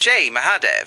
जय महादेव।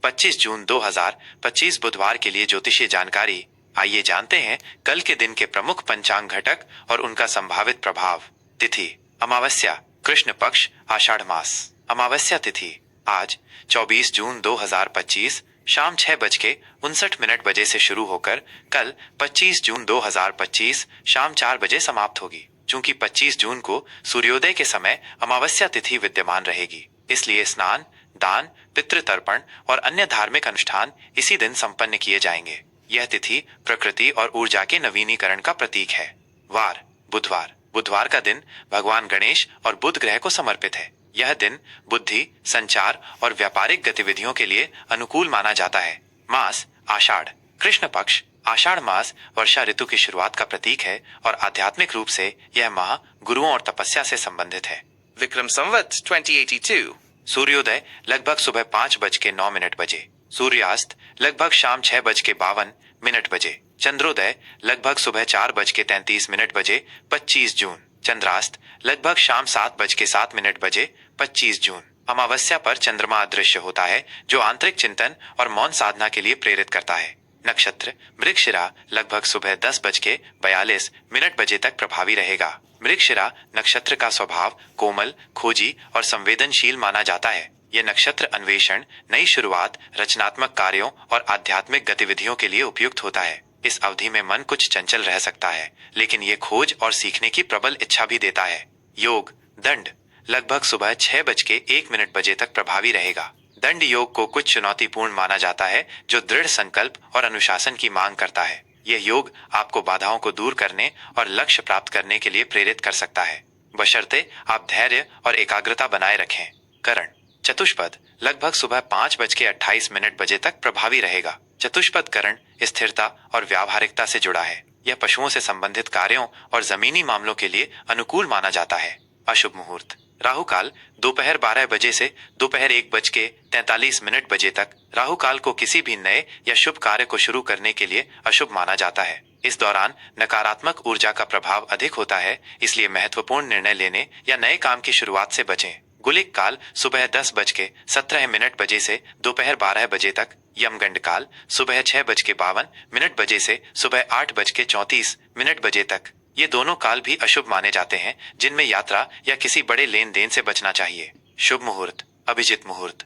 25 जून 2025 बुधवार के लिए ज्योतिषीय जानकारी। आइए जानते हैं कल के दिन के प्रमुख पंचांग घटक और उनका संभावित प्रभाव। तिथि अमावस्या, कृष्ण पक्ष, आषाढ़ मास। अमावस्या तिथि आज 24 जून 2025 शाम 6:59 बजे से शुरू होकर कल 25 जून 2025 शाम 4 बजे समाप्त होगी। चूंकि 25 जून को सूर्योदय के समय अमावस्या तिथि विद्यमान रहेगी, इसलिए स्नान, दान, पितृतर्पण और अन्य धार्मिक अनुष्ठान इसी दिन संपन्न किए जाएंगे। यह तिथि प्रकृति और ऊर्जा के नवीनीकरण का प्रतीक है। वार बुधवार। बुधवार का दिन भगवान गणेश और बुध ग्रह को समर्पित है। यह दिन बुद्धि, संचार और व्यापारिक गतिविधियों के लिए अनुकूल माना जाता है। मास आषाढ़, कृष्ण पक्ष। आषाढ़ मास वर्षा ऋतु की शुरुआत का प्रतीक है और आध्यात्मिक रूप से यह माह गुरुओं और तपस्या से संबंधित है। विक्रम संवत 2082। सूर्योदय लगभग सुबह 5:09 बजे। सूर्यास्त लगभग शाम 6:52 बजे। चंद्रोदय लगभग सुबह 4:33 बजे 25 जून। चंद्रास्त लगभग शाम 7:07 बजे 25 जून। अमावस्या पर चंद्रमा अदृश्य होता है, जो आंतरिक चिंतन और मौन साधना के लिए प्रेरित करता है। नक्षत्र मृगशिरा लगभग सुबह 10:42 बजे तक प्रभावी रहेगा। मृगशिरा नक्षत्र का स्वभाव कोमल, खोजी और संवेदनशील माना जाता है। यह नक्षत्र अन्वेषण, नई शुरुआत, रचनात्मक कार्यों और आध्यात्मिक गतिविधियों के लिए उपयुक्त होता है। इस अवधि में मन कुछ चंचल रह सकता है, लेकिन ये खोज और सीखने की प्रबल इच्छा भी देता है। योग दंड लगभग सुबह 6:01 बजे तक प्रभावी रहेगा। दंड योग को कुछ चुनौतीपूर्ण माना जाता है, जो दृढ़ संकल्प और अनुशासन की मांग करता है। यह योग आपको बाधाओं को दूर करने और लक्ष्य प्राप्त करने के लिए प्रेरित कर सकता है, बशर्ते आप धैर्य और एकाग्रता बनाए रखें। करण चतुष्पद लगभग सुबह 5:28 बजे तक प्रभावी रहेगा। चतुष्पद करण स्थिरता और व्यावहारिकता से जुड़ा है। यह पशुओं से संबंधित कार्यों और जमीनी मामलों के लिए अनुकूल माना जाता है। अशुभ मुहूर्त राहु काल दोपहर 12 बजे से दोपहर 1:43 बजे तक। राहु काल को किसी भी नए या शुभ कार्य को शुरू करने के लिए अशुभ माना जाता है। इस दौरान नकारात्मक ऊर्जा का प्रभाव अधिक होता है, इसलिए महत्वपूर्ण निर्णय लेने या नए काम की शुरुआत से बचें। गुलिक काल सुबह 10:17 बजे से दोपहर 12 बजे तक। यमगंड काल सुबह 6:52 बजे से सुबह 8:34 बजे तक। ये दोनों काल भी अशुभ माने जाते हैं, जिनमें यात्रा या किसी बड़े लेन देन से बचना चाहिए। शुभ मुहूर्त अभिजित मुहूर्त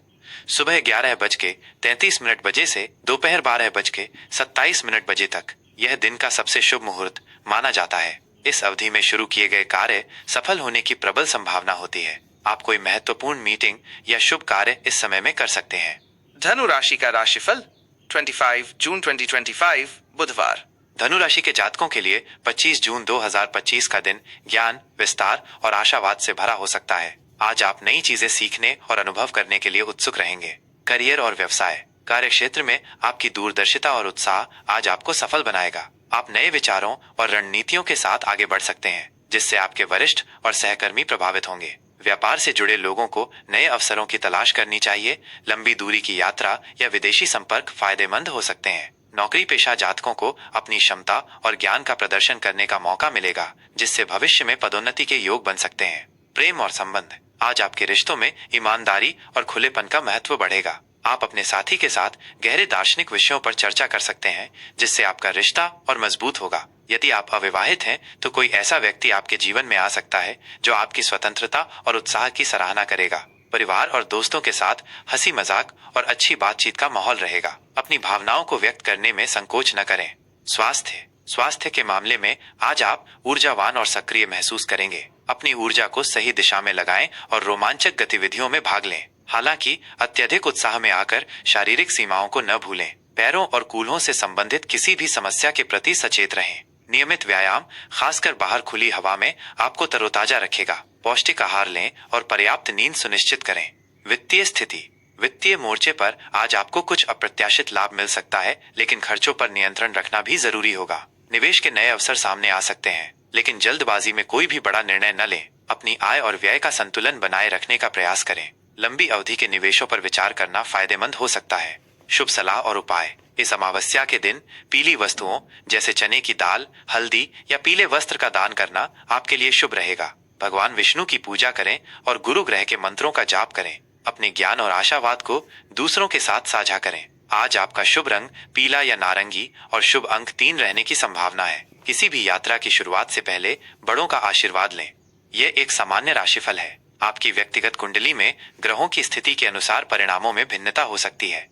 सुबह 11:33 बजे से दोपहर 12:27 बजे तक। यह दिन का सबसे शुभ मुहूर्त माना जाता है। इस अवधि में शुरू किए गए कार्य सफल होने की प्रबल संभावना होती है। आप कोई महत्वपूर्ण मीटिंग या शुभ कार्य इस समय में कर सकते हैं। धनु राशि का राशिफल 25 जून 2025 बुधवार। धनु राशि के जातकों के लिए 25 जून 2025 का दिन ज्ञान, विस्तार और आशावाद से भरा हो सकता है। आज आप नई चीजें सीखने और अनुभव करने के लिए उत्सुक रहेंगे। करियर और व्यवसाय कार्य क्षेत्र में आपकी दूरदर्शिता और उत्साह आज आपको सफल बनाएगा। आप नए विचारों और रणनीतियों के साथ आगे बढ़ सकते हैं, जिससे आपके वरिष्ठ और सहकर्मी प्रभावित होंगे। व्यापार से जुड़े लोगों को नए अवसरों की तलाश करनी चाहिए। लंबी दूरी की यात्रा या विदेशी संपर्क फायदेमंद हो सकते हैं। नौकरी पेशा जातकों को अपनी क्षमता और ज्ञान का प्रदर्शन करने का मौका मिलेगा, जिससे भविष्य में पदोन्नति के योग बन सकते हैं। प्रेम और संबंध आज आपके रिश्तों में ईमानदारी और खुलेपन का महत्व बढ़ेगा। आप अपने साथी के साथ गहरे दार्शनिक विषयों पर चर्चा कर सकते हैं, जिससे आपका रिश्ता और मजबूत होगा। यदि आप अविवाहित हैं, तो कोई ऐसा व्यक्ति आपके जीवन में आ सकता है जो आपकी स्वतंत्रता और उत्साह की सराहना करेगा। परिवार और दोस्तों के साथ हंसी मजाक और अच्छी बातचीत का माहौल रहेगा। अपनी भावनाओं को व्यक्त करने में संकोच न करें। स्वास्थ्य के मामले में आज आप ऊर्जावान और सक्रिय महसूस करेंगे। अपनी ऊर्जा को सही दिशा में लगाएं और रोमांचक गतिविधियों में भाग लें। हालांकि अत्यधिक उत्साह में आकर शारीरिक सीमाओं को न भूलें। पैरों और कूल्हों से संबंधित किसी भी समस्या के प्रति सचेत रहें। नियमित व्यायाम, खासकर बाहर खुली हवा में, आपको तरोताजा रखेगा। पौष्टिक आहार लें और पर्याप्त नींद सुनिश्चित करें। वित्तीय स्थिति वित्तीय मोर्चे पर आज आपको कुछ अप्रत्याशित लाभ मिल सकता है, लेकिन खर्चों पर नियंत्रण रखना भी जरूरी होगा। निवेश के नए अवसर सामने आ सकते हैं, लेकिन जल्दबाजी में कोई भी बड़ा निर्णय न लें। अपनी आय और व्यय का संतुलन बनाए रखने का प्रयास करें। लंबी अवधि के निवेशों पर विचार करना फायदेमंद हो सकता है। शुभ सलाह और उपाय इस अमावस्या के दिन पीली वस्तुओं जैसे चने की दाल, हल्दी या पीले वस्त्र का दान करना आपके लिए शुभ रहेगा। भगवान विष्णु की पूजा करें और गुरु ग्रह के मंत्रों का जाप करें। अपने ज्ञान और आशावाद को दूसरों के साथ साझा करें। आज आपका शुभ रंग पीला या नारंगी और शुभ अंक 3 रहने की संभावना है। किसी भी यात्रा की शुरुआत से पहले बड़ों का आशीर्वाद लें। यह एक सामान्य राशिफल है। आपकी व्यक्तिगत कुंडली में ग्रहों की स्थिति के अनुसार परिणामों में भिन्नता हो सकती है।